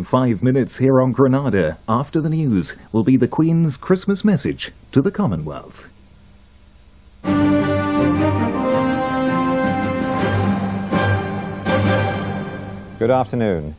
In 5 minutes here on Granada, after the news, will be the Queen's Christmas message to the Commonwealth. Good afternoon.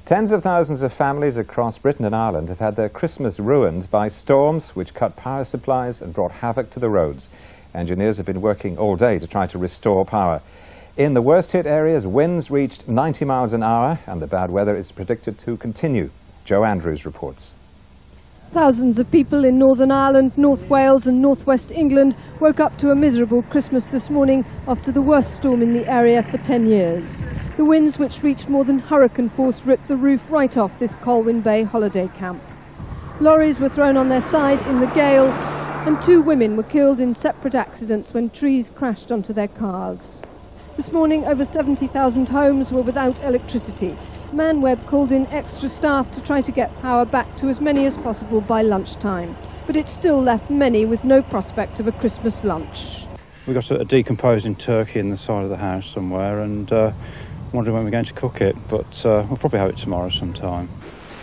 Tens of thousands of families across Britain and Ireland have had their Christmas ruined by storms which cut power supplies and brought havoc to the roads. Engineers have been working all day to try to restore power. In the worst hit areas, winds reached 90 miles an hour and the bad weather is predicted to continue. Joe Andrews reports. Thousands of people in Northern Ireland, North Wales and North West England woke up to a miserable Christmas this morning after the worst storm in the area for 10 years. The winds, which reached more than hurricane force, ripped the roof right off this Colwyn Bay holiday camp. Lorries were thrown on their side in the gale and 2 women were killed in separate accidents when trees crashed onto their cars. This morning, over 70,000 homes were without electricity. ManWeb called in extra staff to try to get power back to as many as possible by lunchtime. But it still left many with no prospect of a Christmas lunch. We've got a decomposing turkey in the side of the house somewhere and wondering when we're going to cook it, but we'll probably have it tomorrow sometime.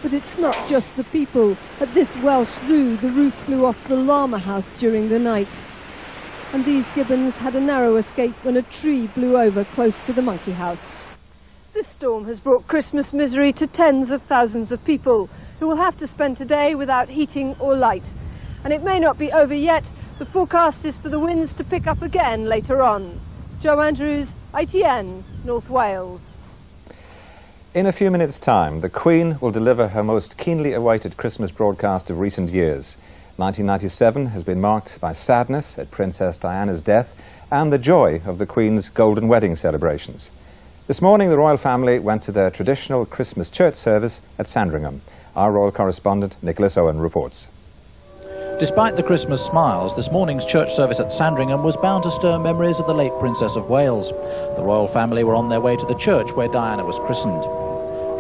But it's not just the people. At this Welsh zoo, the roof flew off the llama house during the night. And these gibbons had a narrow escape when a tree blew over close to the monkey house. This storm has brought Christmas misery to tens of thousands of people who will have to spend today without heating or light. And it may not be over yet. The forecast is for the winds to pick up again later on. Joe Andrews, ITN, North Wales. In a few minutes' time, the Queen will deliver her most keenly awaited Christmas broadcast of recent years. 1997 has been marked by sadness at Princess Diana's death and the joy of the Queen's golden wedding celebrations. This morning, the royal family went to their traditional Christmas church service at Sandringham. Our royal correspondent, Nicholas Owen, reports. Despite the Christmas smiles, this morning's church service at Sandringham was bound to stir memories of the late Princess of Wales. The royal family were on their way to the church where Diana was christened.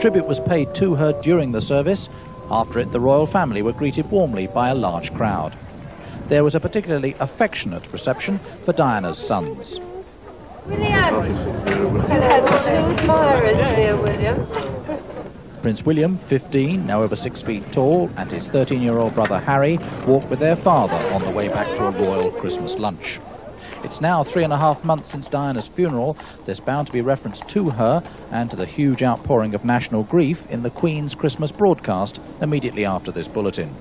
Tribute was paid to her during the service. After it, the royal family were greeted warmly by a large crowd. There was a particularly affectionate reception for Diana's sons. Prince William, 15, now over 6 feet tall, and his 13-year-old brother Harry walked with their father on the way back to a royal Christmas lunch. It's now 3.5 months since Diana's funeral. There's bound to be reference to her and to the huge outpouring of national grief in the Queen's Christmas broadcast immediately after this bulletin.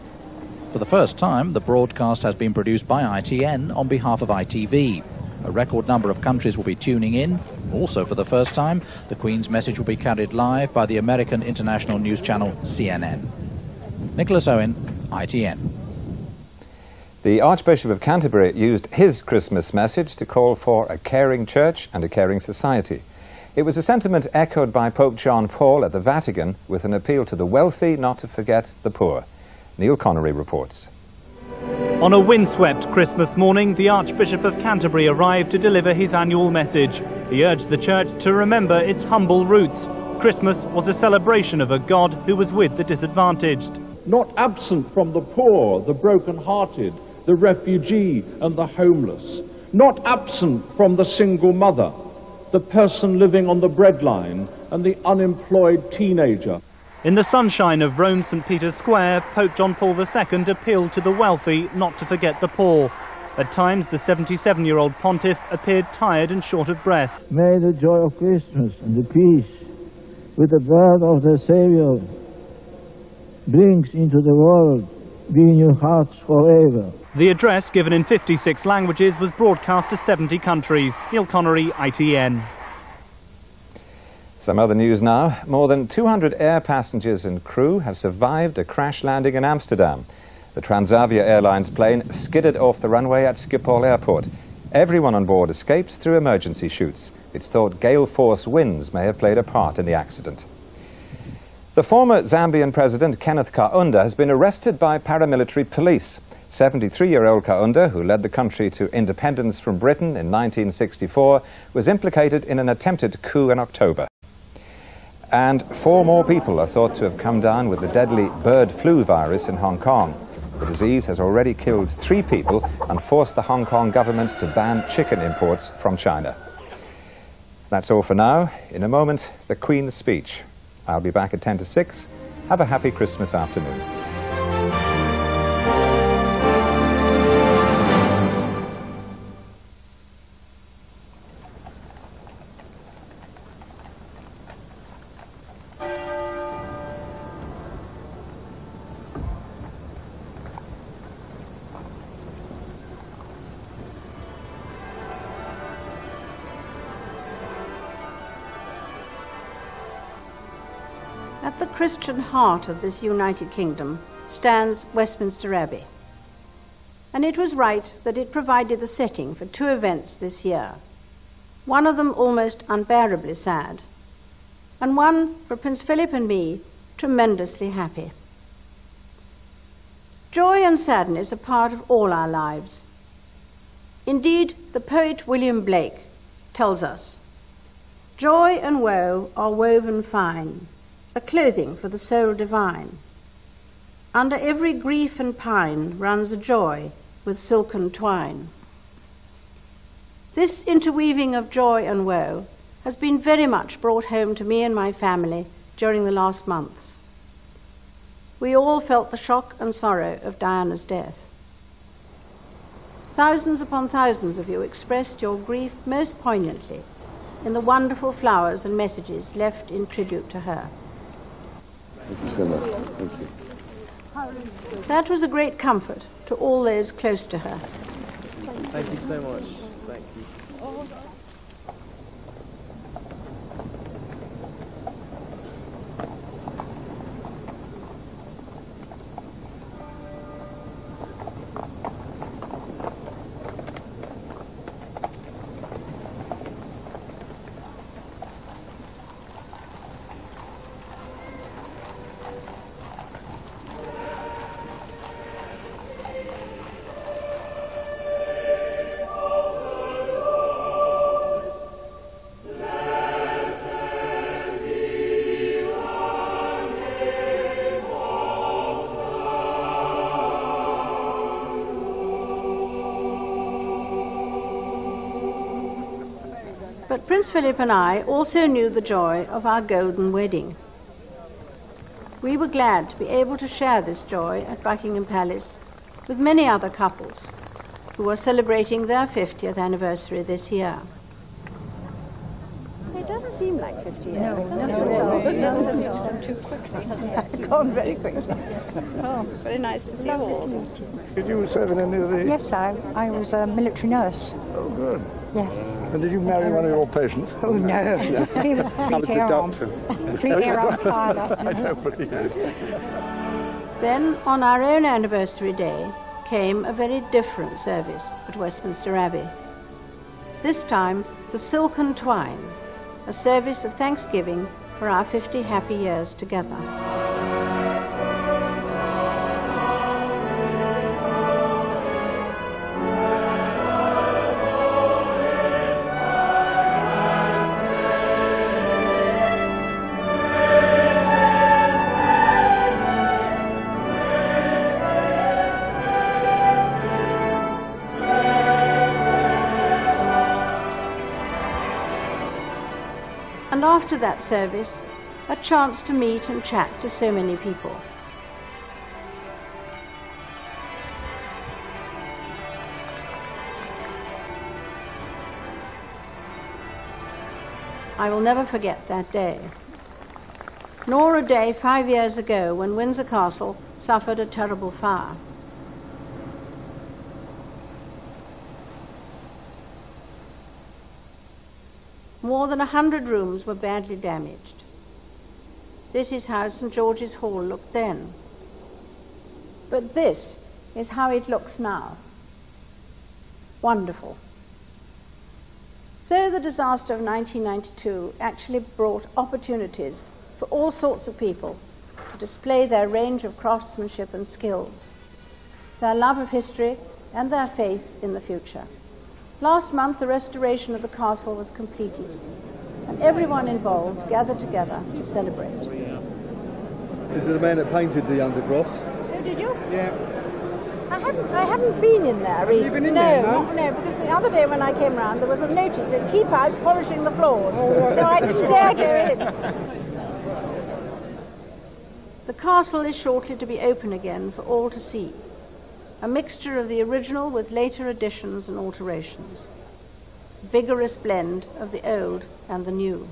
For the first time, the broadcast has been produced by ITN on behalf of ITV. A record number of countries will be tuning in. Also, for the first time, the Queen's message will be carried live by the American international news channel CNN. Nicholas Owen, ITN. The Archbishop of Canterbury used his Christmas message to call for a caring church and a caring society. It was a sentiment echoed by Pope John Paul at the Vatican with an appeal to the wealthy not to forget the poor. Neil Connery reports. On a windswept Christmas morning, the Archbishop of Canterbury arrived to deliver his annual message. He urged the church to remember its humble roots. Christmas was a celebration of a God who was with the disadvantaged. Not absent from the poor, the broken-hearted, the refugee and the homeless. Not absent from the single mother, the person living on the breadline and the unemployed teenager. In the sunshine of Rome's St. Peter's Square, Pope John Paul II appealed to the wealthy not to forget the poor. At times, the 77-year-old pontiff appeared tired and short of breath. May the joy of Christmas and the peace with the birth of the Savior brings into the world be in your hearts forever. The address, given in 56 languages, was broadcast to 70 countries. Neil Connery, ITN. Some other news now. More than 200 air passengers and crew have survived a crash landing in Amsterdam. The Transavia Airlines plane skidded off the runway at Schiphol Airport. Everyone on board escaped through emergency chutes. It's thought gale force winds may have played a part in the accident. The former Zambian president, Kenneth Kaunda, has been arrested by paramilitary police. 73-year-old Kaunda, who led the country to independence from Britain in 1964, was implicated in an attempted coup in October. And 4 more people are thought to have come down with the deadly bird flu virus in Hong Kong. The disease has already killed 3 people and forced the Hong Kong government to ban chicken imports from China. That's all for now. In a moment, the Queen's speech. I'll be back at 10 to 6. Have a happy Christmas afternoon. At the Christian heart of this United Kingdom stands Westminster Abbey, and it was right that it provided the setting for two events this year, one of them almost unbearably sad, and one, for Prince Philip and me, tremendously happy. Joy and sadness are part of all our lives. Indeed, the poet William Blake tells us, "Joy and woe are woven fine, a clothing for the soul divine. Under every grief and pine runs a joy with silken twine." This interweaving of joy and woe has been very much brought home to me and my family during the last months. We all felt the shock and sorrow of Diana's death. Thousands upon thousands of you expressed your grief most poignantly in the wonderful flowers and messages left in tribute to her. Thank you so much. Thank you. That was a great comfort to all those close to her. Thank you so much. Thank you. But Prince Philip and I also knew the joy of our golden wedding. We were glad to be able to share this joy at Buckingham Palace with many other couples who are celebrating their 50th anniversary this year. It doesn't seem like 50 years, does it? No, it's gone too quickly, hasn't it? It's gone very quickly. Oh, very nice to see you all. Did you serve in any of the... Yes, I was a military nurse. Oh, good. Yes. And did you marry one of your patients? Oh, no. He was three-air arm. Three-air arm pilot. I don't believe it. Then, on our own anniversary day, came a very different service at Westminster Abbey. This time, the Silken Twine, a service of thanksgiving for our 50 happy years together. And after that service, a chance to meet and chat to so many people. I will never forget that day, nor a day 5 years ago when Windsor Castle suffered a terrible fire. More than 100 rooms were badly damaged. This is how St. George's Hall looked then. But this is how it looks now. Wonderful. So the disaster of 1992 actually brought opportunities for all sorts of people to display their range of craftsmanship and skills, their love of history and their faith in the future. Last month, the restoration of the castle was completed, and everyone involved gathered together to celebrate. This is the man that painted the undercroft. Oh, did you? Yeah. I haven't been in there recently. Have you been in there, no? No, because the other day when I came round, there was a notice that keep out polishing the floors. So I didn't dare go in. The castle is shortly to be open again for all to see, a mixture of the original with later additions and alterations, a vigorous blend of the old and the new.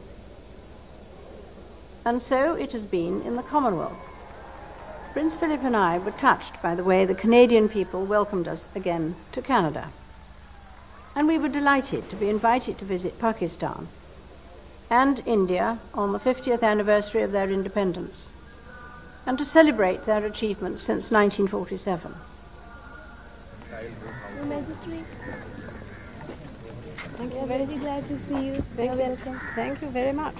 And so it has been in the Commonwealth. Prince Philip and I were touched by the way the Canadian people welcomed us again to Canada. And we were delighted to be invited to visit Pakistan and India on the 50th anniversary of their independence, and to celebrate their achievements since 1947. Your Majesty, Thank we you are very glad to see you. You're welcome. Thank you very much.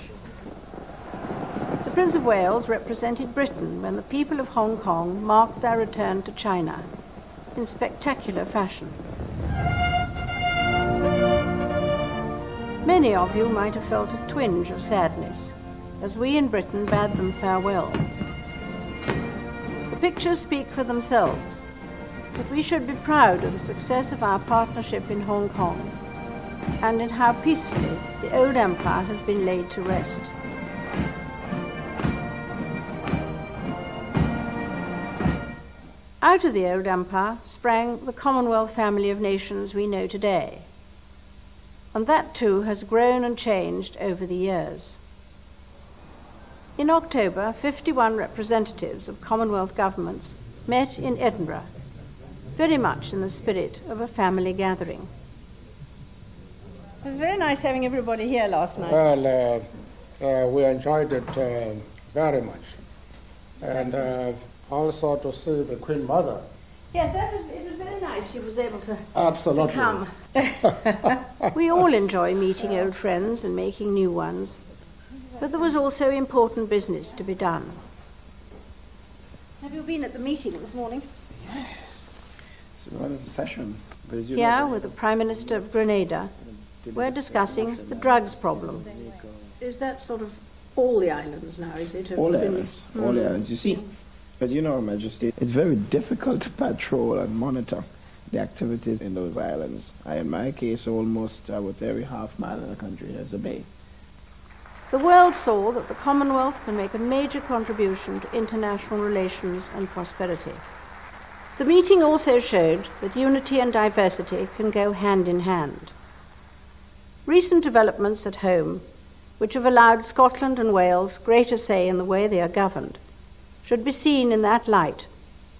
The Prince of Wales represented Britain when the people of Hong Kong marked their return to China in spectacular fashion. Many of you might have felt a twinge of sadness as we in Britain bade them farewell. The pictures speak for themselves, but we should be proud of the success of our partnership in Hong Kong and in how peacefully the old empire has been laid to rest. Out of the old empire sprang the Commonwealth family of nations we know today, and that too has grown and changed over the years. In October, 51 representatives of Commonwealth governments met in Edinburgh, very much in the spirit of a family gathering. It was very nice having everybody here last night. Well, we enjoyed it very much. And also to see the Queen Mother. Yes, it was very nice she was able to, Absolutely. to come. We all enjoy meeting old friends and making new ones, but there was also important business to be done. Have you been at the meeting this morning? Yes. It's one session. Here, with the Prime Minister of Grenada, we're discussing the drugs problem. Is that sort of all the islands now, is it? All islands. All islands. You see, but you know, Majesty, it's very difficult to patrol and monitor the activities in those islands. In my case, almost, I would say, every half mile in the country has a bay. The world saw that the Commonwealth can make a major contribution to international relations and prosperity. The meeting also showed that unity and diversity can go hand in hand. Recent developments at home, which have allowed Scotland and Wales greater say in the way they are governed, should be seen in that light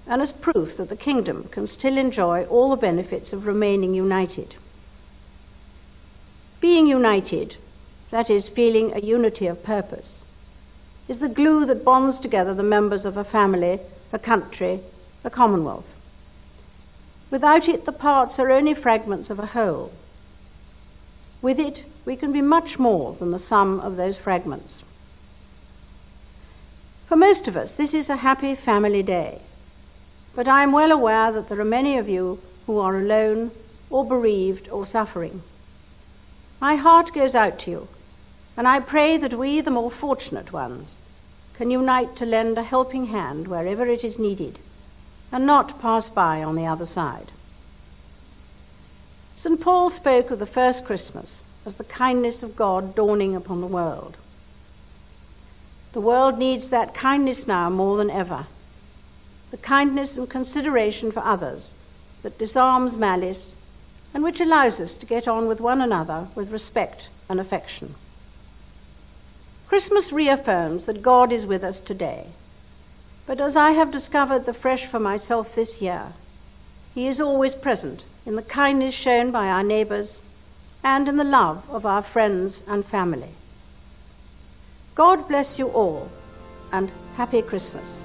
and as proof that the kingdom can still enjoy all the benefits of remaining united. Being united, that is, feeling a unity of purpose, is the glue that bonds together the members of a family, a country, a commonwealth. Without it, the parts are only fragments of a whole. With it, we can be much more than the sum of those fragments. For most of us, this is a happy family day, but I am well aware that there are many of you who are alone or bereaved or suffering. My heart goes out to you, and I pray that we, the more fortunate ones, can unite to lend a helping hand wherever it is needed, and not pass by on the other side. St. Paul spoke of the first Christmas as the kindness of God dawning upon the world. The world needs that kindness now more than ever, the kindness and consideration for others that disarms malice and which allows us to get on with one another with respect and affection. Christmas reaffirms that God is with us today, but as I have discovered afresh for myself this year, He is always present in the kindness shown by our neighbours and in the love of our friends and family. God bless you all, and Happy Christmas.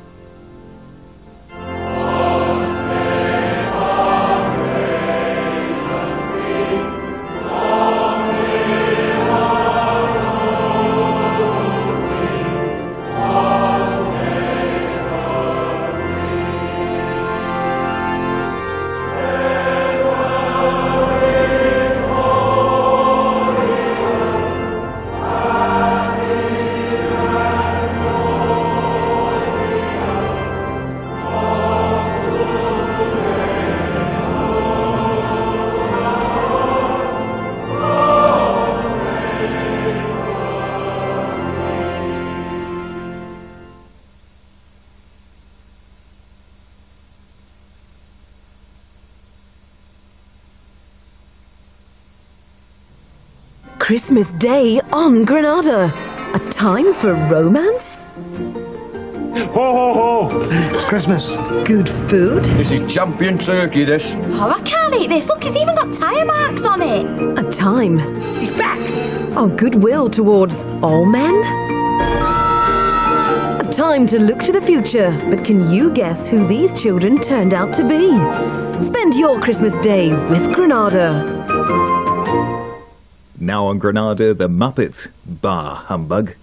Christmas Day on Granada. A time for romance? Ho, ho, ho! It's Christmas. Good food? This is champion turkey, this. Oh, I can't eat this. Look, it's even got tyre marks on it. A time? He's back. Of goodwill towards all men? A time to look to the future, but can you guess who these children turned out to be? Spend your Christmas Day with Granada. Now on Granada, the Muppets. Bah, humbug.